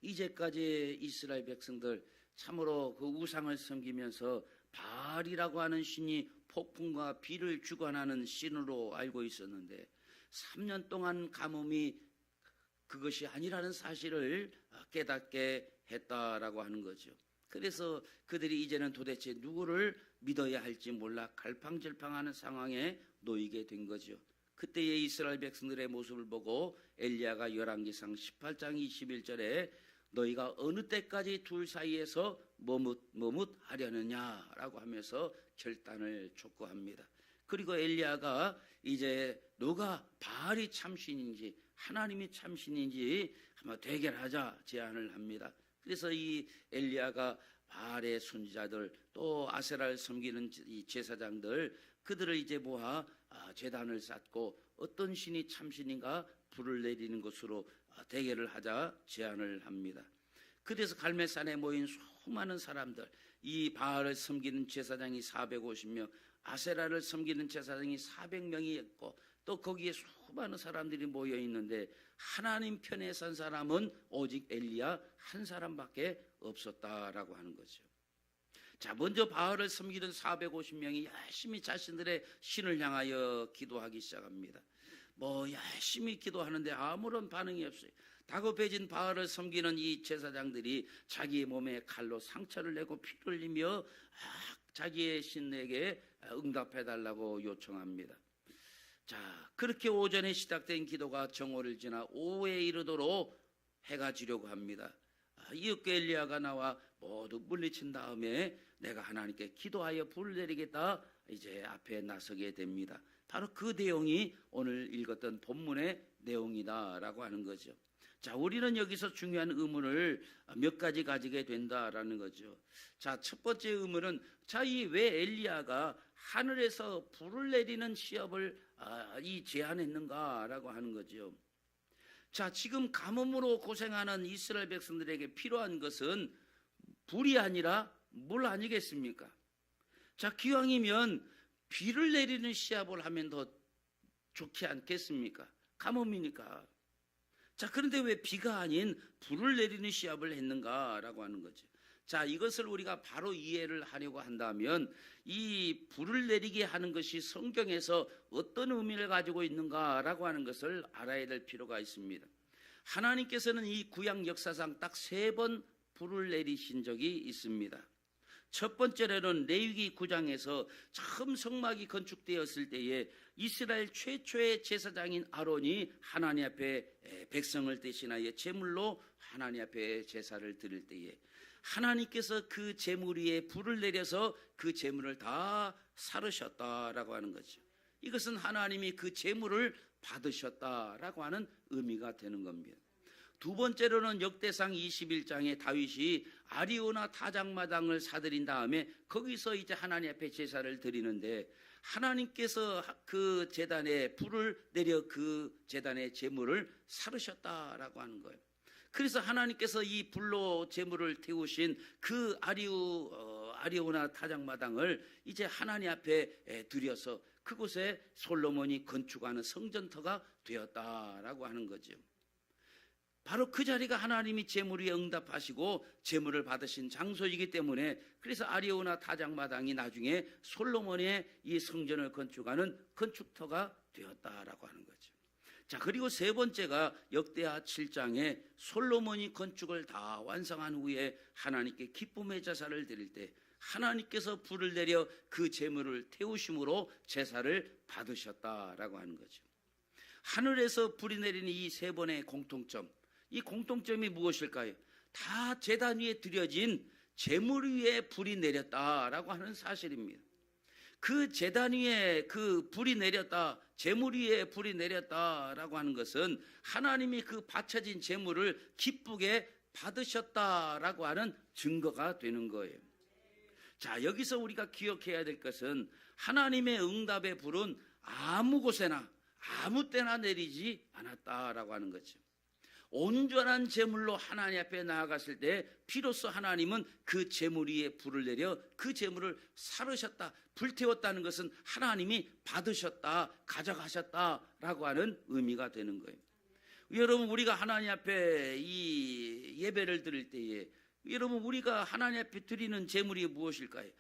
이제까지 이스라엘 백성들 참으로 그 우상을 섬기면서 바알이라고 하는 신이 폭풍과 비를 주관하는 신으로 알고 있었는데 3년 동안 가뭄이 그것이 아니라는 사실을 깨닫게 했다라고 하는 거죠. 그래서 그들이 이제는 도대체 누구를 믿어야 할지 몰라 갈팡질팡하는 상황에 놓이게 된 거죠. 그때의 이스라엘 백성들의 모습을 보고 엘리야가 열왕기상 18장 21절에 너희가 어느 때까지 둘 사이에서 머뭇하려느냐라고 하면서 결단을 촉구합니다. 그리고 엘리야가 이제 누가 바알이 참신인지 하나님이 참신인지 한번 대결하자 제안을 합니다. 그래서 이 엘리야가 바알의 선지자들 또 아세라를 섬기는 이 제사장들 그들을 이제 모아 제단을 쌓고 어떤 신이 참신인가 불을 내리는 것으로 대결을 하자 제안을 합니다. 그래서 갈멜산에 모인 수많은 사람들, 이 바알을 섬기는 제사장이 450명, 아세라를 섬기는 제사장이 400명이 있고 또 거기에 수많은 사람들이 모여 있는데 하나님 편에 선 사람은 오직 엘리야 한 사람밖에 없었다라고 하는 거죠. 자, 먼저 바알을 섬기는 450명이 열심히 자신들의 신을 향하여 기도하기 시작합니다. 열심히 기도하는데 아무런 반응이 없어요. 다급해진 바알을 섬기는 이 제사장들이 자기의 몸에 칼로 상처를 내고 피를 흘리며 자기의 신에게 응답해달라고 요청합니다. 자, 그렇게 오전에 시작된 기도가 정오를 지나 오후에 이르도록 해가 지려고 합니다. 이윽게 엘리야가 나와 모두 물리친 다음에 내가 하나님께 기도하여 불을 내리겠다 이제 앞에 나서게 됩니다. 바로 그 내용이 오늘 읽었던 본문의 내용이다라고 하는 거죠. 자, 우리는 여기서 중요한 의문을 몇 가지 가지게 된다라는 거죠. 자, 첫 번째 의문은 이 왜 엘리야가 하늘에서 불을 내리는 시합을 제안했는가라고 하는 거죠. 자, 지금 가뭄으로 고생하는 이스라엘 백성들에게 필요한 것은 불이 아니라 물 아니겠습니까? 자, 기왕이면 비를 내리는 시합을 하면 더 좋지 않겠습니까? 가뭄이니까. 자, 그런데 왜 비가 아닌 불을 내리는 시합을 했는가라고 하는 거죠. 자, 이것을 우리가 바로 이해를 하려고 한다면 이 불을 내리게 하는 것이 성경에서 어떤 의미를 가지고 있는가라고 하는 것을 알아야 될 필요가 있습니다. 하나님께서는 이 구약 역사상 딱 3번 불을 내리신 적이 있습니다. 첫 번째로는 레위기 9장에서 처음 성막이 건축되었을 때에 이스라엘 최초의 제사장인 아론이 하나님 앞에 백성을 대신하여 제물로 하나님 앞에 제사를 드릴 때에 하나님께서 그 제물 위에 불을 내려서 그 제물을 다 사르셨다라고 하는 거죠. 이것은 하나님이 그 제물을 받으셨다라고 하는 의미가 되는 겁니다. 두 번째로는 역대상 21장에 다윗이 아리오나 타작마당을 사들인 다음에 거기서 이제 하나님 앞에 제사를 드리는데 하나님께서 그 제단에 불을 내려 그 제단의 제물을 사르셨다라고 하는 거예요. 그래서 하나님께서 이 불로 제물을 태우신 그 아리오나 타작마당을 이제 하나님 앞에 드려서 그곳에 솔로몬이 건축하는 성전터가 되었다라고 하는 거죠. 바로 그 자리가 하나님이 제물 위에 응답하시고 제물을 받으신 장소이기 때문에 그래서 아리오나 타작마당이 나중에 솔로몬의 이 성전을 건축하는 건축터가 되었다라고 하는 거죠. 자, 그리고 세 번째가 역대하 7장에 솔로몬이 건축을 다 완성한 후에 하나님께 기쁨의 제사를 드릴 때 하나님께서 불을 내려 그 제물을 태우심으로 제사를 받으셨다라고 하는 거죠. 하늘에서 불이 내리는 이 3번의 공통점, 이 공통점이 무엇일까요? 다 제단 위에 드려진 제물 위에 불이 내렸다라고 하는 사실입니다. 그 제단 위에 그 불이 내렸다, 제물 위에 불이 내렸다라고 하는 것은 하나님이 그 바쳐진 제물을 기쁘게 받으셨다라고 하는 증거가 되는 거예요. 자, 여기서 우리가 기억해야 될 것은 하나님의 응답의 불은 아무 곳에나 아무 때나 내리지 않았다라고 하는 거죠. 온전한 제물로 하나님 앞에 나아갔을 때 비로소 하나님은 그 제물 위에 불을 내려 그 제물을 사르셨다, 불태웠다는 것은 하나님이 받으셨다, 가져가셨다라고 하는 의미가 되는 거예요. 여러분, 우리가 하나님 앞에 이 예배를 드릴 때에 여러분 우리가 하나님 앞에 드리는 제물이 무엇일까요?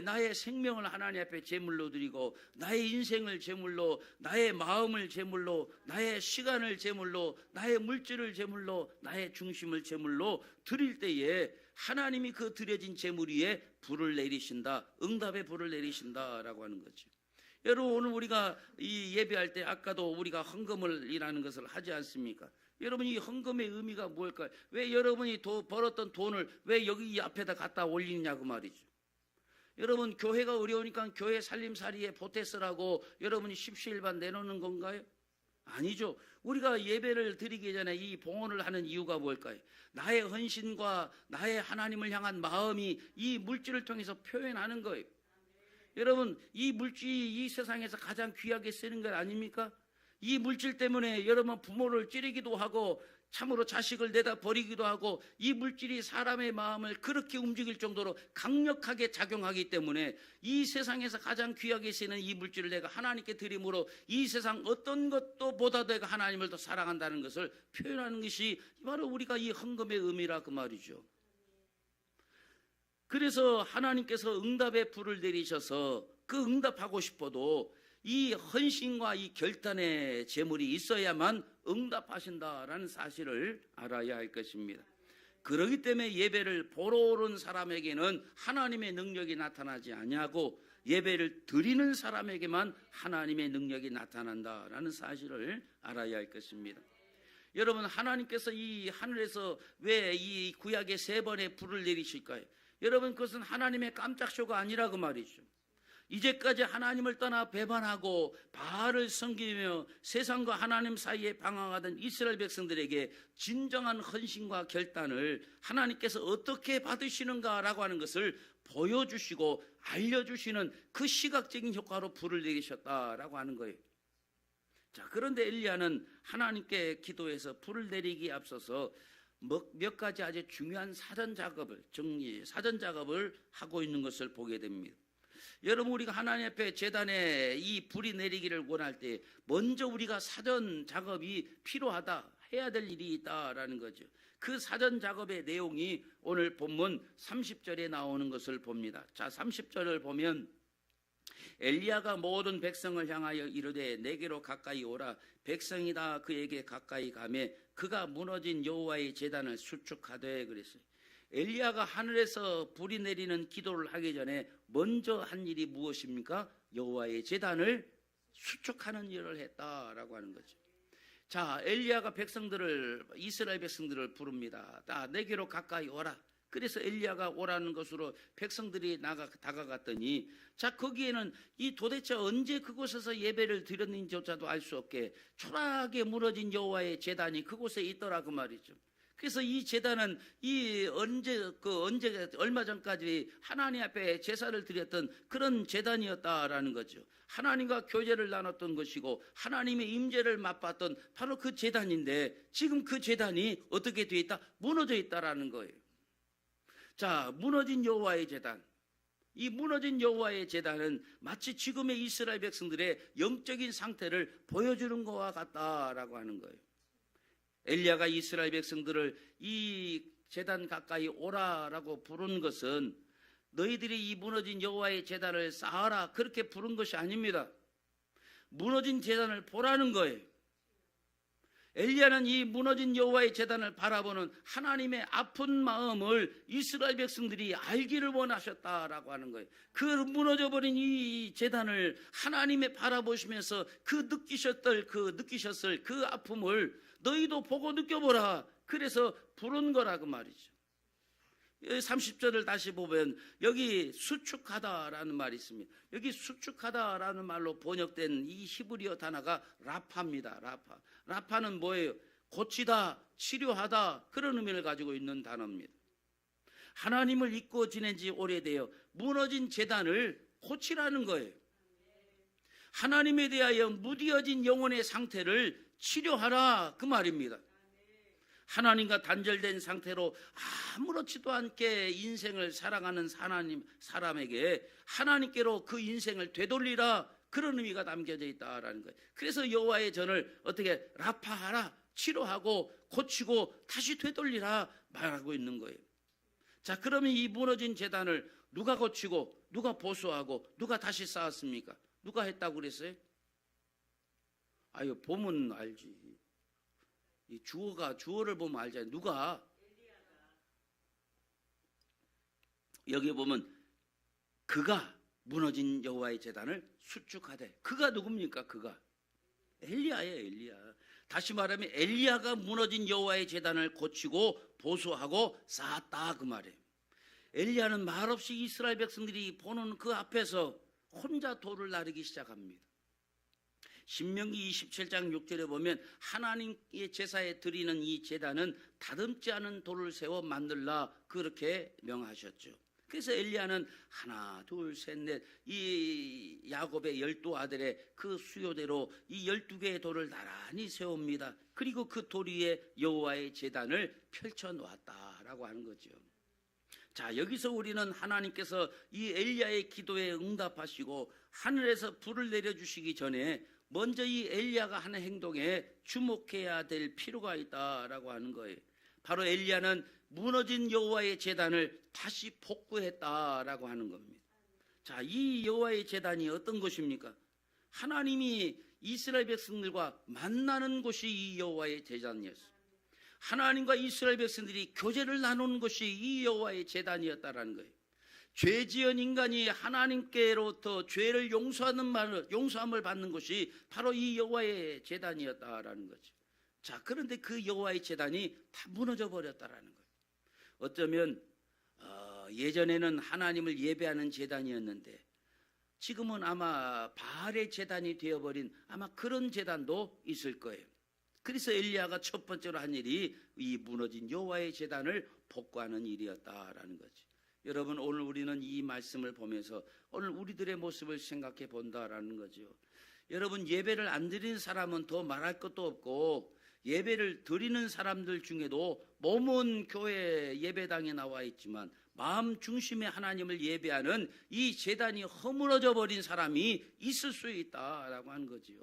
나의 생명을 하나님 앞에 제물로 드리고 나의 인생을 제물로, 나의 마음을 제물로, 나의 시간을 제물로, 나의 물질을 제물로, 나의 중심을 제물로 드릴 때에 하나님이 그 드려진 제물 위에 불을 내리신다, 응답의 불을 내리신다라고 하는 거죠. 여러분 오늘 우리가 이 예배할 때 아까도 우리가 헌금을이라는 것을 하지 않습니까? 여러분 이 헌금의 의미가 뭘까요? 왜 여러분이 벌었던 돈을 왜 여기 이 앞에다 갖다 올리냐고 말이죠. 여러분 교회가 어려우니까 교회 살림살이에 보태쓰라고 여러분이 십시일반 내놓는 건가요? 아니죠. 우리가 예배를 드리기 전에 이 봉헌을 하는 이유가 뭘까요? 나의 헌신과 나의 하나님을 향한 마음이 이 물질을 통해서 표현하는 거예요. 여러분 이 물질이 이 세상에서 가장 귀하게 쓰는 것 아닙니까? 이 물질 때문에 여러분 부모를 찌르기도 하고 참으로 자식을 내다 버리기도 하고 이 물질이 사람의 마음을 그렇게 움직일 정도로 강력하게 작용하기 때문에 이 세상에서 가장 귀하게 쓰이는 이 물질을 내가 하나님께 드림으로 이 세상 어떤 것도 보다 내가 하나님을 더 사랑한다는 것을 표현하는 것이 바로 우리가 이 헌금의 의미라 그 말이죠. 그래서 하나님께서 응답의 불을 내리셔서 그 응답하고 싶어도 이 헌신과 이 결단의 제물이 있어야만 응답하신다라는 사실을 알아야 할 것입니다. 그렇기 때문에 예배를 보러 오는 사람에게는 하나님의 능력이 나타나지 아니하고 예배를 드리는 사람에게만 하나님의 능력이 나타난다라는 사실을 알아야 할 것입니다. 여러분 하나님께서 이 하늘에서 왜 이 구약에 3번의 불을 내리실까요? 여러분 그것은 하나님의 깜짝쇼가 아니라 그 말이죠. 이제까지 하나님을 떠나 배반하고 바알을 섬기며 세상과 하나님 사이에 방황하던 이스라엘 백성들에게 진정한 헌신과 결단을 하나님께서 어떻게 받으시는가라고 하는 것을 보여주시고 알려주시는 그 시각적인 효과로 불을 내리셨다라고 하는 거예요. 자, 그런데 엘리야는 하나님께 기도해서 불을 내리기에 앞서서 몇 가지 아주 중요한 사전 작업을 하고 있는 것을 보게 됩니다. 여러분 우리가 하나님 앞에 제단에 이 불이 내리기를 원할 때 먼저 우리가 사전 작업이 필요하다, 해야 될 일이 있다라는 거죠. 그 사전 작업의 내용이 오늘 본문 30절에 나오는 것을 봅니다. 자, 30절을 보면 엘리야가 모든 백성을 향하여 이르되 내게로 가까이 오라. 백성이 다 그에게 가까이 가매 그가 무너진 여호와의 제단을 수축하되 그랬어요. 엘리야가 하늘에서 불이 내리는 기도를 하기 전에 먼저 한 일이 무엇입니까? 여호와의 제단을 수축하는 일을 했다라고 하는 거죠. 자, 엘리야가 이스라엘 백성들을 부릅니다. 내게로 가까이 오라. 그래서 엘리야가 오라는 것으로 백성들이 다가갔더니 자, 거기에는 이 도대체 언제 그곳에서 예배를 드렸는지조차도 알 수 없게 초라하게 무너진 여호와의 제단이 그곳에 있더라 그 말이죠. 그래서 이 제단은 얼마 전까지 하나님 앞에 제사를 드렸던 그런 제단이었다라는 거죠. 하나님과 교제를 나눴던 것이고 하나님의 임재를 맛봤던 바로 그 제단인데 지금 그 제단이 어떻게 되어 있다? 무너져 있다라는 거예요. 자, 무너진 여호와의 제단. 이 무너진 여호와의 제단은 마치 지금의 이스라엘 백성들의 영적인 상태를 보여주는 것과 같다라고 하는 거예요. 엘리야가 이스라엘 백성들을 이 제단 가까이 오라라고 부른 것은 너희들이 이 무너진 여호와의 제단을 쌓아라 그렇게 부른 것이 아닙니다. 무너진 제단을 보라는 거예요. 엘리야는 이 무너진 여호와의 제단을 바라보는 하나님의 아픈 마음을 이스라엘 백성들이 알기를 원하셨다라고 하는 거예요. 그 무너져버린 이 제단을 하나님의 바라보시면서 느끼셨을 그 아픔을 너희도 보고 느껴보라. 그래서 부른 거라고 말이죠. 30절을 다시 보면 여기 수축하다라는 말이 있습니다. 여기 수축하다라는 말로 번역된 이 히브리어 단어가 라파입니다. 라파는 뭐예요? 고치다, 치료하다 그런 의미를 가지고 있는 단어입니다. 하나님을 잊고 지낸 지 오래되어 무너진 제단을 고치라는 거예요. 하나님에 대하여 무뎌진 영혼의 상태를 치료하라 그 말입니다. 하나님과 단절된 상태로 아무렇지도 않게 인생을 살아가는 사람에게 하나님께로 그 인생을 되돌리라 그런 의미가 담겨져 있다라는 거예요. 그래서 여호와의 전을 어떻게 라파하라, 치료하고 고치고 다시 되돌리라 말하고 있는 거예요. 자, 그러면 이 무너진 제단을 누가 고치고 누가 보수하고 누가 다시 쌓았습니까? 누가 했다고 그랬어요? 아유, 보면 알지. 이 주어를 보면 알잖아요. 누가? 여기 보면 그가 무너진 여호와의 제단을 수축하되. 그가 누굽니까? 그가 엘리야예요. 엘리야. 다시 말하면 엘리야가 무너진 여호와의 제단을 고치고 보수하고 쌓았다 그 말이에요. 엘리야는 말없이 이스라엘 백성들이 보는 그 앞에서 혼자 돌을 나르기 시작합니다. 신명기 27장 6절에 보면 하나님의 제사에 드리는 이 제단은 다듬지 않은 돌을 세워 만들라 그렇게 명하셨죠. 그래서 엘리야는 하나 둘 셋 넷 이 야곱의 12아들의 그 수요대로 이 12개의 돌을 나란히 세웁니다. 그리고 그 돌 위에 여호와의 제단을 펼쳐 놓았다라고 하는 거죠. 자, 여기서 우리는 하나님께서 이 엘리야의 기도에 응답하시고 하늘에서 불을 내려주시기 전에 먼저 이 엘리야가 하는 행동에 주목해야 될 필요가 있다라고 하는 거예요. 바로 엘리야는 무너진 여호와의 제단을 다시 복구했다라고 하는 겁니다. 자, 이 여호와의 제단이 어떤 것입니까? 하나님이 이스라엘 백성들과 만나는 곳이 이 여호와의 제단이었어요. 하나님과 이스라엘 백성들이 교제를 나누는 것이 이 여호와의 제단이었다라는 거예요. 죄 지은 인간이 하나님께로부터 죄를 용서함을 받는 것이 바로 이 여호와의 제단이었다라는 거죠. 자, 그런데 그 여호와의 제단이 다 무너져 버렸다라는 거예요. 어쩌면 예전에는 하나님을 예배하는 제단이었는데 지금은 아마 바알의 제단이 되어버린 아마 그런 제단도 있을 거예요. 그래서 엘리야가 첫 번째로 한 일이 이 무너진 여호와의 제단을 복구하는 일이었다라는 거죠. 여러분, 오늘 우리는 이 말씀을 보면서 오늘 우리들의 모습을 생각해 본다라는 거죠. 여러분, 예배를 안 드리는 사람은 더 말할 것도 없고 예배를 드리는 사람들 중에도 몸은 교회 예배당에 나와 있지만 마음 중심에 하나님을 예배하는 이 제단이 허물어져 버린 사람이 있을 수 있다라고 하는 거지요.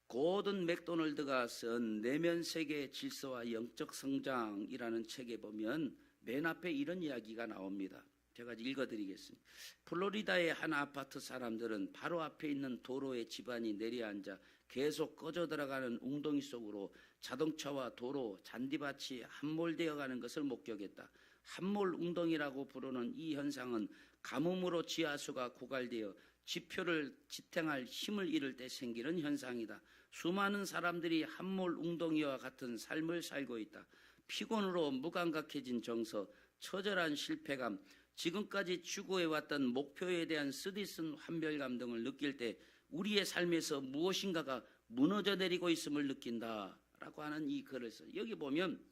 고든 맥도널드가 쓴 내면 세계의 질서와 영적 성장이라는 책에 보면 맨 앞에 이런 이야기가 나옵니다. 제가 읽어드리겠습니다. 플로리다의 한 아파트 사람들은 바로 앞에 있는 도로에 집안이 내려앉아 계속 꺼져 들어가는 웅덩이 속으로 자동차와 도로, 잔디밭이 함몰되어 가는 것을 목격했다. 함몰 웅덩이라고 부르는 이 현상은 가뭄으로 지하수가 고갈되어 지표를 지탱할 힘을 잃을 때 생기는 현상이다. 수많은 사람들이 함몰 웅덩이와 같은 삶을 살고 있다. 피곤으로 무감각해진 정서, 처절한 실패감, 지금까지 추구해왔던 목표에 대한 쓰디쓴 환멸감 등을 느낄 때 우리의 삶에서 무엇인가가 무너져 내리고 있음을 느낀다라고 하는 이 글을 써요. 여기 보면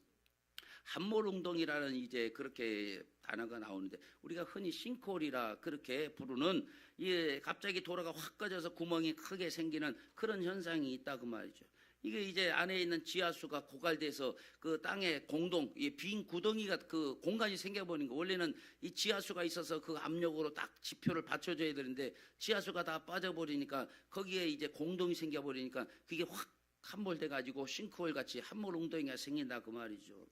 함몰웅덩이라는 이제 그렇게 단어가 나오는데 우리가 흔히 싱크홀이라 그렇게 부르는 갑자기 도로가 확 꺼져서 구멍이 크게 생기는 그런 현상이 있다고 말이죠. 이게 이제 안에 있는 지하수가 고갈돼서 그 땅에 빈 구덩이가 그 공간이 생겨버린 거. 원래는 이 지하수가 있어서 그 압력으로 딱 지표를 받쳐줘야 되는데 지하수가 다 빠져버리니까 거기에 이제 공동이 생겨버리니까 그게 확 함몰돼가지고 싱크홀 같이 함몰 웅덩이가 생긴다 그 말이죠.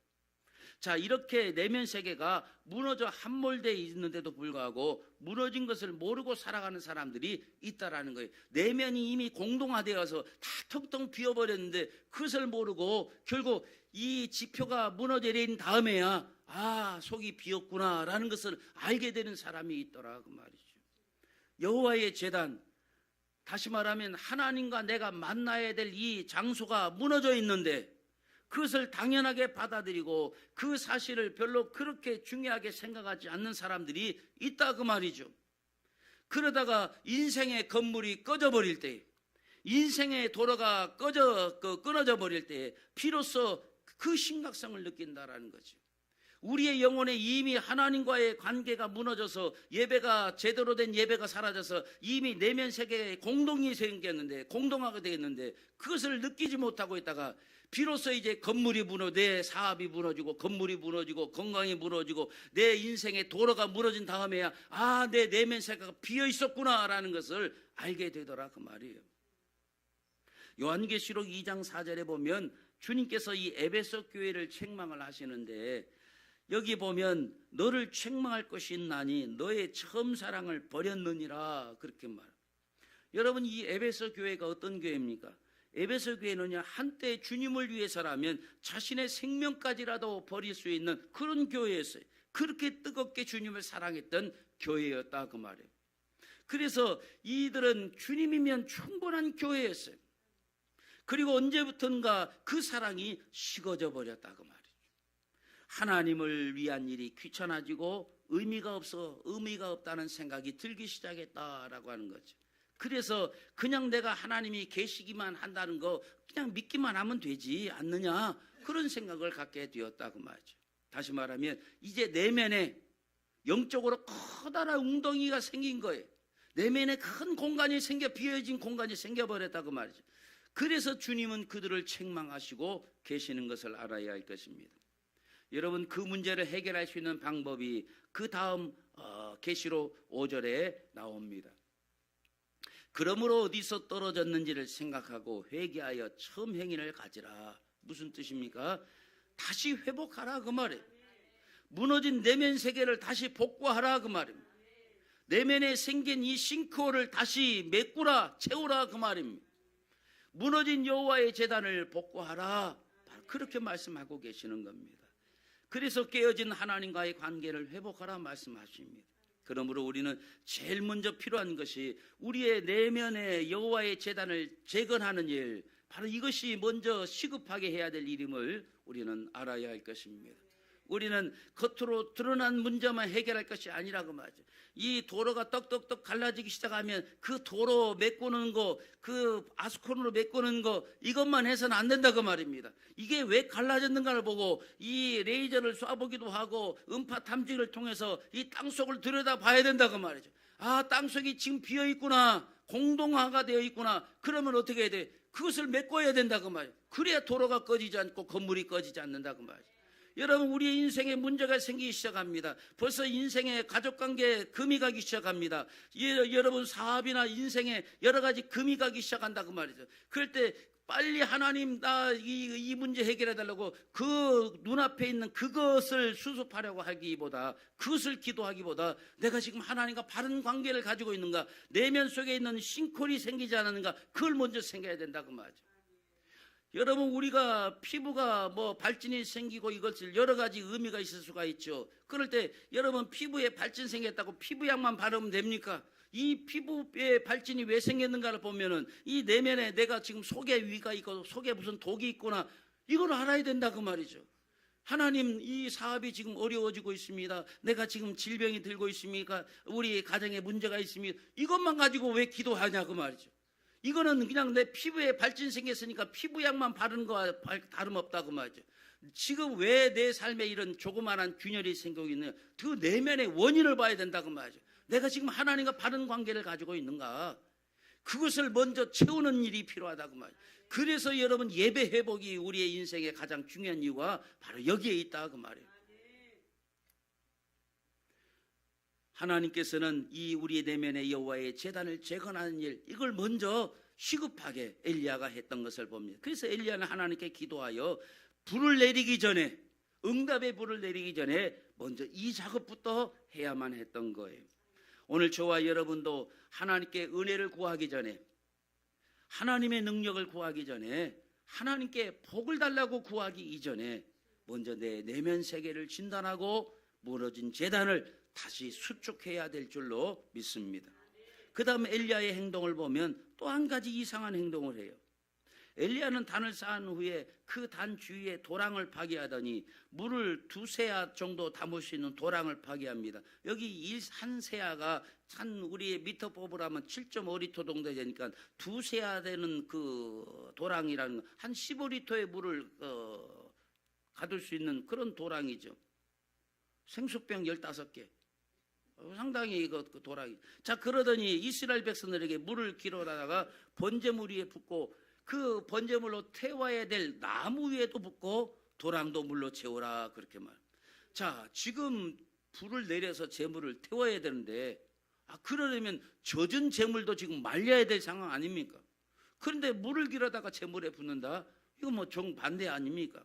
자, 이렇게 내면 세계가 무너져 함몰되어 있는데도 불구하고 무너진 것을 모르고 살아가는 사람들이 있다라는 거예요. 내면이 이미 공동화되어서 다 텅텅 비어버렸는데 그것을 모르고 결국 이 지표가 무너져 내린 다음에야 속이 비었구나라는 것을 알게 되는 사람이 있더라 그 말이죠. 여호와의 제단, 다시 말하면 하나님과 내가 만나야 될 이 장소가 무너져 있는데 그것을 당연하게 받아들이고 그 사실을 별로 그렇게 중요하게 생각하지 않는 사람들이 있다 그 말이죠. 그러다가 인생의 건물이 꺼져버릴 때, 인생의 도로가 끊어져 버릴 때 비로소 그 심각성을 느낀다라는 거죠. 우리의 영혼에 이미 하나님과의 관계가 무너져서 예배가 제대로 된 예배가 사라져서 이미 내면 세계에 공동이 생겼는데 공동화가 되었는데 그것을 느끼지 못하고 있다가 비로소 이제 건물이 내 사업이 무너지고 건물이 무너지고 건강이 무너지고 내 인생의 도로가 무너진 다음에야 내 내면 세계가 비어 있었구나라는 것을 알게 되더라 그 말이에요. 요한계시록 2장 4절에 보면 주님께서 이 에베소 교회를 책망을 하시는데, 여기 보면 너를 책망할 것이 있나니 너의 처음 사랑을 버렸느니라 그렇게 말합니다. 여러분, 이 에베소 교회가 어떤 교회입니까? 에베소 교회는요, 한때 주님을 위해서라면 자신의 생명까지라도 버릴 수 있는 그런 교회였어요. 그렇게 뜨겁게 주님을 사랑했던 교회였다 그 말이에요. 그래서 이들은 주님이면 충분한 교회였어요. 그리고 언제부턴가 그 사랑이 식어져 버렸다 그 말이죠. 하나님을 위한 일이 귀찮아지고 의미가 없다는 생각이 들기 시작했다라고 하는 거죠. 그래서 그냥 내가 하나님이 계시기만 한다는 거 그냥 믿기만 하면 되지 않느냐, 그런 생각을 갖게 되었다고 말이죠. 다시 말하면 이제 내면에 영적으로 커다란 웅덩이가 생긴 거예요. 내면에 큰 공간이 비어진 공간이 생겨버렸다고 말이죠. 그래서 주님은 그들을 책망하시고 계시는 것을 알아야 할 것입니다. 여러분, 그 문제를 해결할 수 있는 방법이 그 다음 계시록 5절에 나옵니다. 그러므로 어디서 떨어졌는지를 생각하고 회개하여 처음 행위를 가지라. 무슨 뜻입니까? 다시 회복하라 그 말이에요. 무너진 내면 세계를 다시 복구하라 그 말입니다. 내면에 생긴 이 싱크홀을 다시 메꾸라, 채우라 그 말입니다. 무너진 여호와의 제단을 복구하라, 그렇게 말씀하고 계시는 겁니다. 그래서 깨어진 하나님과의 관계를 회복하라 말씀하십니다. 그러므로 우리는 제일 먼저 필요한 것이 우리의 내면의 여호와의 제단을 재건하는 일, 바로 이것이 먼저 시급하게 해야 될 일임을 우리는 알아야 할 것입니다. 우리는 겉으로 드러난 문제만 해결할 것이 아니라고 말이죠. 이 도로가 떡떡떡 갈라지기 시작하면 그 도로 메꾸는 거, 그 아스콘으로 메꾸는 거, 이것만 해서는 안 된다고 말입니다. 이게 왜 갈라졌는가를 보고 이 레이저를 쏴보기도 하고 음파 탐지기를 통해서 이 땅속을 들여다봐야 된다고 말이죠. 아, 땅속이 지금 비어있구나, 공동화가 되어 있구나. 그러면 어떻게 해야 돼? 그것을 메꿔야 된다고 말이죠. 그래야 도로가 꺼지지 않고 건물이 꺼지지 않는다고 말이죠. 여러분, 우리의 인생에 문제가 생기기 시작합니다. 벌써 인생에 가족관계에 금이 가기 시작합니다. 여러분, 사업이나 인생에 여러 가지 금이 가기 시작한다고 말이죠. 그럴 때 빨리 하나님, 나 이 문제 해결해 달라고 그 눈앞에 있는 그것을 수습하려고 하기보다, 그것을 기도하기보다 내가 지금 하나님과 바른 관계를 가지고 있는가, 내면 속에 있는 싱크홀이 생기지 않았는가, 그걸 먼저 생겨야 된다고 말이죠. 여러분, 우리가 피부가 발진이 생기고 이것을 여러 가지 의미가 있을 수가 있죠. 그럴 때 여러분, 피부에 발진 생겼다고 피부약만 바르면 됩니까? 이 피부에 발진이 왜 생겼는가를 보면은 이 내면에 내가 지금 속에 위가 있고 속에 무슨 독이 있구나, 이걸 알아야 된다고 말이죠. 하나님, 이 사업이 지금 어려워지고 있습니다. 내가 지금 질병이 들고 있습니까? 우리 가정에 문제가 있습니다. 이것만 가지고 왜 기도하냐고 말이죠. 이거는 그냥 내 피부에 발진 생겼으니까 피부약만 바르는 거와 다름없다고 말이죠. 지금 왜 내 삶에 이런 조그마한 균열이 생기고 있느냐, 그 내면의 원인을 봐야 된다고 말이죠. 내가 지금 하나님과 바른 관계를 가지고 있는가, 그것을 먼저 채우는 일이 필요하다고 말이죠. 그래서 여러분, 예배 회복이 우리의 인생의 가장 중요한 이유가 바로 여기에 있다 그 말이에요. 하나님께서는 이 우리의 내면의 여호와의 제단을 재건하는 일, 이걸 먼저 시급하게 엘리야가 했던 것을 봅니다. 그래서 엘리야는 하나님께 기도하여 불을 내리기 전에, 응답의 불을 내리기 전에 먼저 이 작업부터 해야만 했던 거예요. 오늘 저와 여러분도 하나님께 은혜를 구하기 전에, 하나님의 능력을 구하기 전에, 하나님께 복을 달라고 구하기 이전에 먼저 내 내면 세계를 진단하고 무너진 제단을 다시 수축해야 될 줄로 믿습니다. 그 다음 엘리야의 행동을 보면 또 한 가지 이상한 행동을 해요. 엘리야는 단을 쌓은 후에 그 단 주위에 도랑을 파괴하더니 물을 2세아 정도 담을 수 있는 도랑을 파괴합니다. 여기 한 세아가 우리의 미터 뽑으라면 7.5리터 정도 되니까 2세아 되는 그 도랑이라는 한 15리터의 물을 가둘 수 있는 그런 도랑이죠. 생수병 15개. 상당히 그 도랑이. 자, 그러더니 이스라엘 백성들에게 물을 길어다가 번제물 위에 붓고 그 번제물로 태워야 될 나무 위에도 붓고 도랑도 물로 채우라 그렇게 말. 자, 지금 불을 내려서 제물을 태워야 되는데, 그러려면 젖은 제물도 지금 말려야 될 상황 아닙니까? 그런데 물을 길어다가 재물에 붓는다? 이거 뭐 정반대 아닙니까?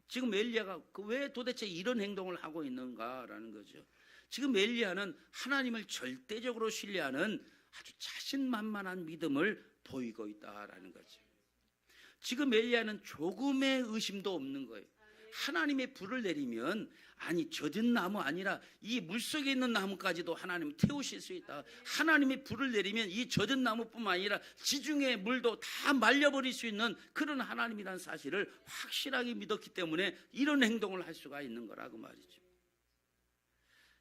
지금 엘리야가 왜 도대체 이런 행동을 하고 있는가라는 거죠. 지금 엘리야는 하나님을 절대적으로 신뢰하는 아주 자신만만한 믿음을 보이고 있다라는 거죠. 지금 엘리야는 조금의 의심도 없는 거예요. 하나님의 불을 내리면 아니 젖은 나무 아니라 이 물속에 있는 나무까지도 하나님은 태우실 수 있다. 하나님의 불을 내리면 이 젖은 나무뿐만 아니라 지중해 물도 다 말려버릴 수 있는 그런 하나님이라는 사실을 확실하게 믿었기 때문에 이런 행동을 할 수가 있는 거라고 말이죠.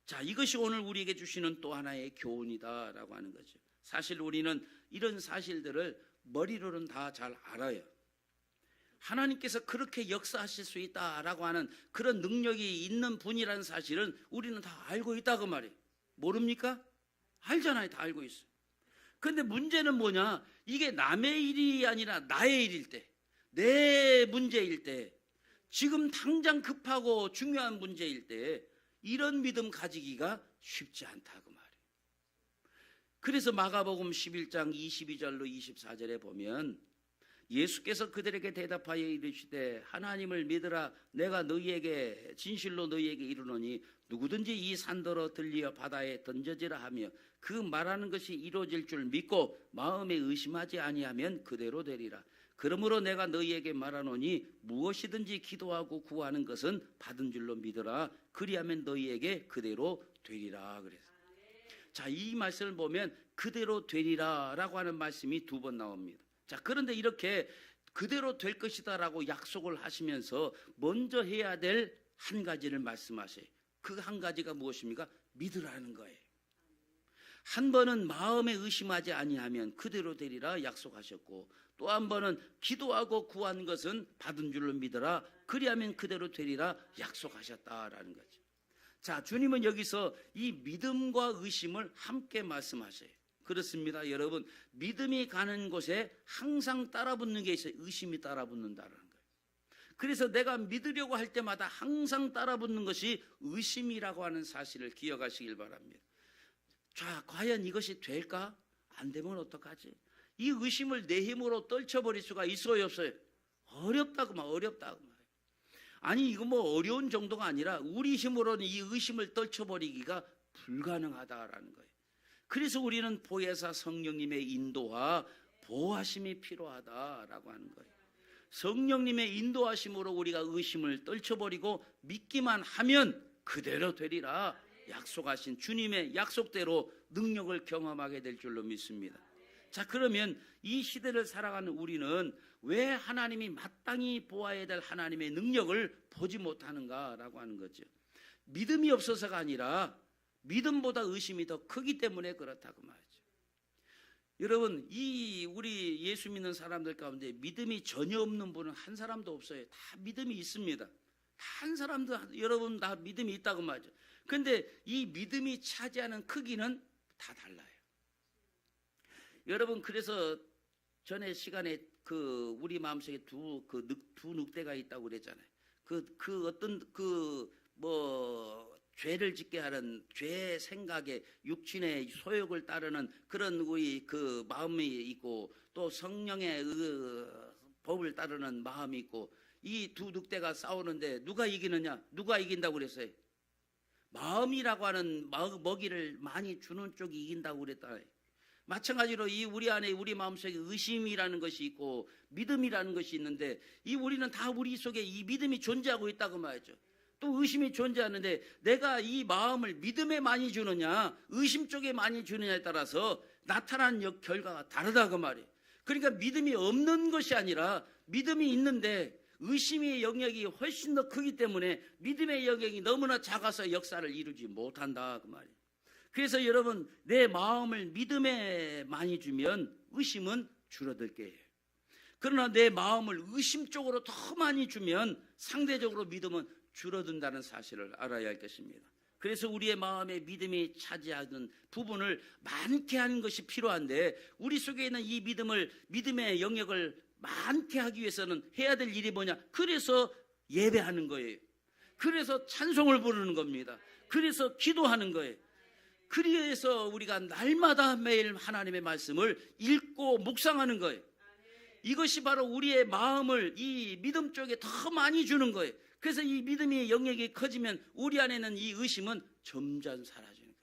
자, 이것이 오늘 우리에게 주시는 또 하나의 교훈이다라고 하는 거죠. 사실 우리는 이런 사실들을 머리로는 다 잘 알아요. 하나님께서 그렇게 역사하실 수 있다라고 하는 그런 능력이 있는 분이라는 사실은 우리는 다 알고 있다고 말이에요. 모릅니까? 알잖아요. 다 알고 있어요. 그런데 문제는 뭐냐? 이게 남의 일이 아니라 나의 일일 때, 내 문제일 때, 지금 당장 급하고 중요한 문제일 때 이런 믿음 가지기가 쉽지 않다고 말이에요. 그래서 마가복음 11장 22절로 24절에 보면 예수께서 그들에게 대답하여 이르시되 하나님을 믿으라. 내가 너희에게 진실로 너희에게 이르노니 누구든지 이 산더러 들리어 바다에 던져지라 하며 그 말하는 것이 이루어질 줄 믿고 마음에 의심하지 아니하면 그대로 되리라. 그러므로 내가 너희에게 말하노니 무엇이든지 기도하고 구하는 것은 받은 줄로 믿으라. 그리하면 너희에게 그대로 되리라. 그래서 자, 이 말씀을 보면 그대로 되리라라고 하는 말씀이 두 번 나옵니다. 자, 그런데 이렇게 그대로 될 것이다 라고 약속을 하시면서 먼저 해야 될 한 가지를 말씀하세요. 그 한 가지가 무엇입니까? 믿으라는 거예요. 한 번은 마음에 의심하지 아니하면 그대로 되리라 약속하셨고, 또 한 번은 기도하고 구한 것은 받은 줄로 믿으라. 그리하면 그대로 되리라 약속하셨다라는 거죠. 자, 주님은 여기서 이 믿음과 의심을 함께 말씀하세요. 그렇습니다. 여러분, 믿음이 가는 곳에 항상 따라붙는 게 있어요. 의심이 따라붙는다는 거예요. 그래서 내가 믿으려고 할 때마다 항상 따라붙는 것이 의심이라고 하는 사실을 기억하시길 바랍니다. 자, 과연 이것이 될까? 안 되면 어떡하지? 이 의심을 내 힘으로 떨쳐버릴 수가 있어요, 없어요? 어렵다고 말, 어렵다고 말. 아니, 이거 뭐 어려운 정도가 아니라 우리 힘으로는 이 의심을 떨쳐버리기가 불가능하다라는 거예요. 그래서 우리는 보혜사 성령님의 인도와 보호하심이 필요하다라고 하는 거예요. 성령님의 인도하심으로 우리가 의심을 떨쳐버리고 믿기만 하면 그대로 되리라 약속하신 주님의 약속대로 능력을 경험하게 될 줄로 믿습니다. 자, 그러면 이 시대를 살아가는 우리는 왜 하나님이 마땅히 보아야 될 하나님의 능력을 보지 못하는가라고 하는 거죠. 믿음이 없어서가 아니라 믿음보다 의심이 더 크기 때문에 그렇다고 말이죠. 여러분, 이 우리 예수 믿는 사람들 가운데 믿음이 전혀 없는 분은 한 사람도 없어요. 다 믿음이 있습니다. 한 사람도, 여러분 다 믿음이 있다고 말이죠. 그런데 이 믿음이 차지하는 크기는 다 달라요. 여러분, 그래서 전에 시간에 그 우리 마음속에 두 늑대가 있다고 그랬잖아요. 그 어떤 죄를 짓게 하는 죄 생각에 육신의 소욕을 따르는 그런 우리 그 마음이 있고, 또 성령의 법을 따르는 마음이 있고, 이 두 늑대가 싸우는데 누가 이기느냐? 누가 이긴다고 그랬어요? 마음이라고 하는 먹이를 많이 주는 쪽이 이긴다고 그랬다. 마찬가지로 이 우리 안에 우리 마음속에 의심이라는 것이 있고 믿음이라는 것이 있는데, 이 우리는 다 우리 속에 이 믿음이 존재하고 있다고 말이죠. 또 의심이 존재하는데 내가 이 마음을 믿음에 많이 주느냐 의심 쪽에 많이 주느냐에 따라서 나타난 결과가 다르다고 말이에요. 그러니까 믿음이 없는 것이 아니라 믿음이 있는데 의심의 영역이 훨씬 더 크기 때문에 믿음의 영역이 너무나 작아서 역사를 이루지 못한다 그 말이에요. 그래서 여러분, 내 마음을 믿음에 많이 주면 의심은 줄어들 거예요. 그러나 내 마음을 의심 쪽으로 더 많이 주면 상대적으로 믿음은 줄어든다는 사실을 알아야 할 것입니다. 그래서 우리의 마음에 믿음이 차지하는 부분을 많게 하는 것이 필요한데, 우리 속에 있는 이 믿음의 영역을 많게 하기 위해서는 해야 될 일이 뭐냐? 그래서 예배하는 거예요. 그래서 찬송을 부르는 겁니다. 그래서 기도하는 거예요. 그래서 우리가 날마다 매일 하나님의 말씀을 읽고 묵상하는 거예요. 이것이 바로 우리의 마음을 이 믿음 쪽에 더 많이 주는 거예요. 그래서 이 믿음의 영역이 커지면 우리 안에는 이 의심은 점점 사라지는 거예요.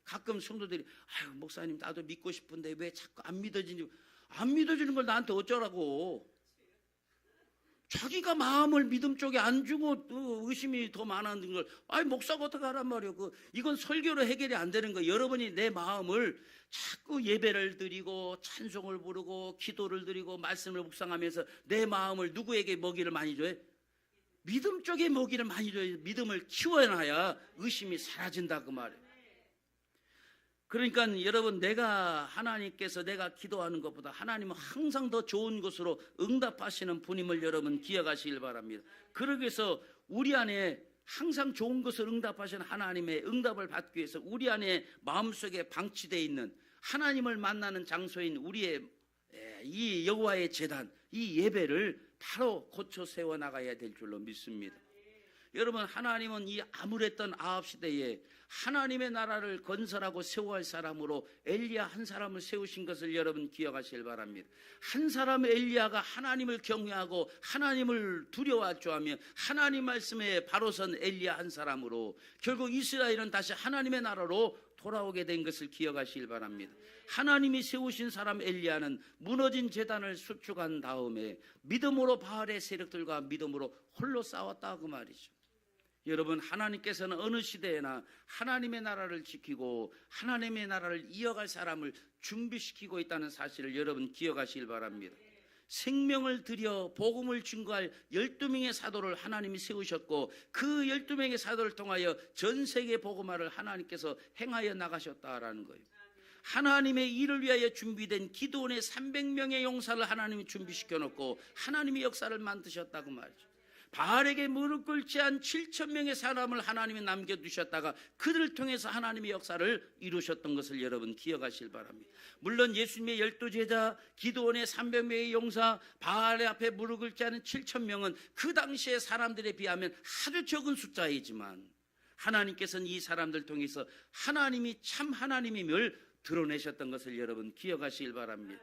가끔 성도들이 아유 목사님 나도 믿고 싶은데 왜 자꾸 안 믿어지는 걸 나한테 어쩌라고. 자기가 마음을 믿음 쪽에 안 주고 의심이 더 많아지는 걸 아니 목사가 어떻게 하란 말이에요. 이건 설교로 해결이 안 되는 거예요. 여러분이 내 마음을 자꾸 예배를 드리고 찬송을 부르고 기도를 드리고 말씀을 묵상하면서 내 마음을 누구에게 먹이를 많이 줘요? 믿음 쪽에 먹이를 많이 줘요. 믿음을 키워놔야 의심이 사라진다 그 말이에요. 그러니까 여러분 하나님께서 내가 기도하는 것보다 하나님은 항상 더 좋은 것으로 응답하시는 분임을 여러분 기억하시길 바랍니다. 그러기 위해서 우리 안에 항상 좋은 것을 응답하시는 하나님의 응답을 받기 위해서 우리 안에 마음속에 방치되어 있는 하나님을 만나는 장소인 우리의 이 여호와의 제단, 이 예배를 바로 고쳐 세워나가야 될 줄로 믿습니다. 여러분 하나님은 이 암울했던 아합 시대에 하나님의 나라를 건설하고 세워할 사람으로 엘리야 한 사람을 세우신 것을 여러분 기억하시길 바랍니다. 한 사람 엘리야가 하나님을 경외하고 하나님을 두려워할 줄 알며 하나님 말씀에 바로 선 엘리야 한 사람으로 결국 이스라엘은 다시 하나님의 나라로 돌아오게 된 것을 기억하시길 바랍니다. 하나님이 세우신 사람 엘리야는 무너진 제단을 수축한 다음에 믿음으로 바알의 세력들과 믿음으로 홀로 싸웠다 그 말이죠. 여러분 하나님께서는 어느 시대에나 하나님의 나라를 지키고 하나님의 나라를 이어갈 사람을 준비시키고 있다는 사실을 여러분 기억하시길 바랍니다. 생명을 들여 복음을 증거할 12명의 사도를 하나님이 세우셨고 그 12명의 사도를 통하여 전 세계 복음화를 하나님께서 행하여 나가셨다라는 거예요. 하나님의 일을 위하여 준비된 기드온의 300명의 용사를 하나님이 준비시켜 놓고 하나님의 역사를 만드셨다고 말이죠. 바알에게 무릎 꿇지 않은 7,000명의 사람을 하나님이 남겨두셨다가 그들을 통해서 하나님의 역사를 이루셨던 것을 여러분 기억하시길 바랍니다. 물론 예수님의 12제자, 기드온의 300명의 용사, 바알의 앞에 무릎 꿇지 않은 7,000명은 그 당시의 사람들에 비하면 아주 적은 숫자이지만 하나님께서는 이 사람들 통해서 하나님이 참 하나님임을 드러내셨던 것을 여러분 기억하시길 바랍니다.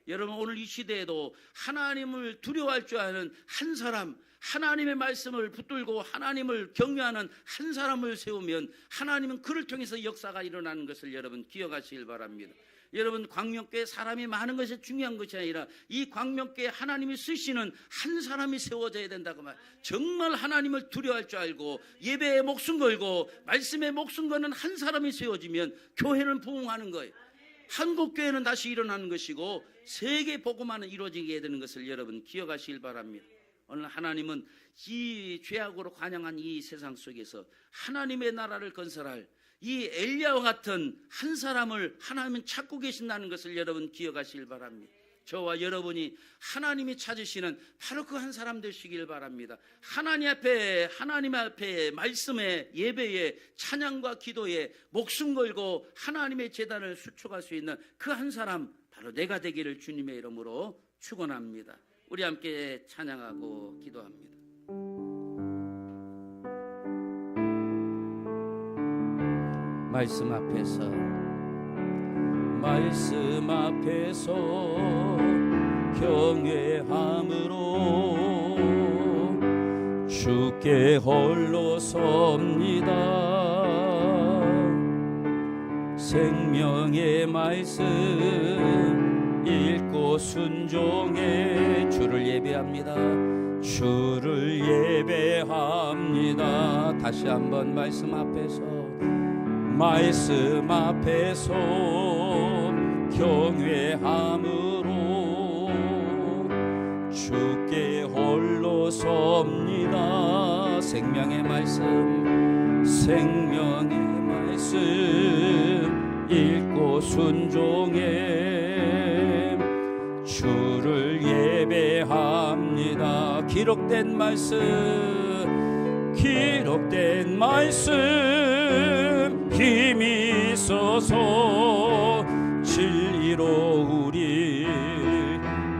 여러분 오늘 이 시대에도 하나님을 두려워할 줄 아는 한 사람, 하나님의 말씀을 붙들고 하나님을 경외하는 한 사람을 세우면 하나님은 그를 통해서 역사가 일어나는 것을 여러분 기억하시길 바랍니다. 여러분 광명교회 사람이 많은 것이 중요한 것이 아니라 이 광명교회 하나님이 쓰시는 한 사람이 세워져야 된다고 말. 정말 하나님을 두려워할 줄 알고 예배에 목숨 걸고 말씀에 목숨 거는 한 사람이 세워지면 교회는 부흥하는 거예요. 한국교회는 다시 일어나는 것이고 세계 복음화는 이루어지게 되는 것을 여러분 기억하시길 바랍니다. 오늘 하나님은 이 죄악으로 관영한 이 세상 속에서 하나님의 나라를 건설할 이 엘리야와 같은 한 사람을 하나님은 찾고 계신다는 것을 여러분 기억하시길 바랍니다. 저와 여러분이 하나님이 찾으시는 바로 그 한 사람 되시길 바랍니다. 하나님 앞에 말씀에 예배에 찬양과 기도에 목숨 걸고 하나님의 제단을 수축할 수 있는 그 한 사람 바로 내가 되기를 주님의 이름으로 축원합니다. 우리 함께 찬양하고 기도합니다. 말씀 앞에서 경외함으로 주께 홀로 섭니다. 생명의 말씀 읽고 순종해 주를 예배합니다. 다시 한번 말씀 앞에서 경외함으로 주께 홀로 섭니다. 생명의 말씀 읽고 순종해 주를 예배합니다. 기록된 말씀 힘이 있어서 진리로 우리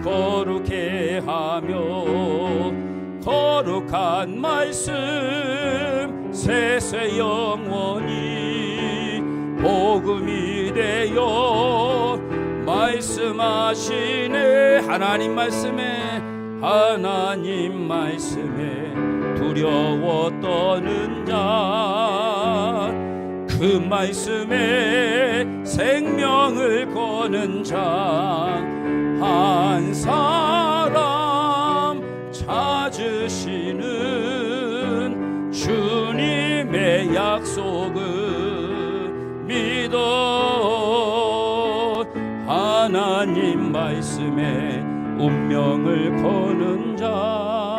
거룩해 하며 거룩한 말씀 세세 영원히 복음이 되어 말씀 말씀하시네. 하나님 말씀에 두려워 떠는 자, 그 말씀에 생명을 거는 자 한 사람 찾으시는 주님의 약속을 믿어. 하나님 말씀에 운명을 거는 자,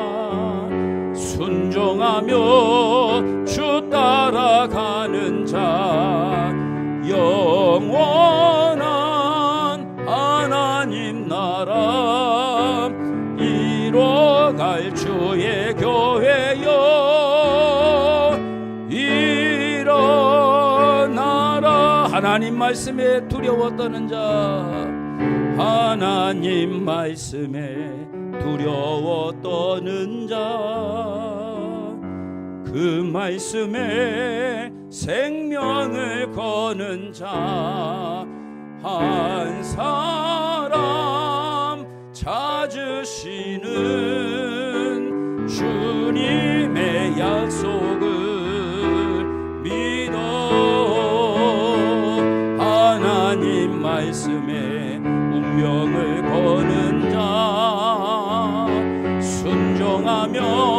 순종하며 주 따라가는 자, 영원한 하나님 나라 이뤄갈 주의 교회여 일어나라. 하나님 말씀에 두려워 떠는 자, 하나님 말씀에 두려워 떠는 자, 그 말씀에 생명을 거는 자 한 사람 찾으시는 주님의 약속을 믿어. 하나님 말씀에 운명을 거는 자, 순종하며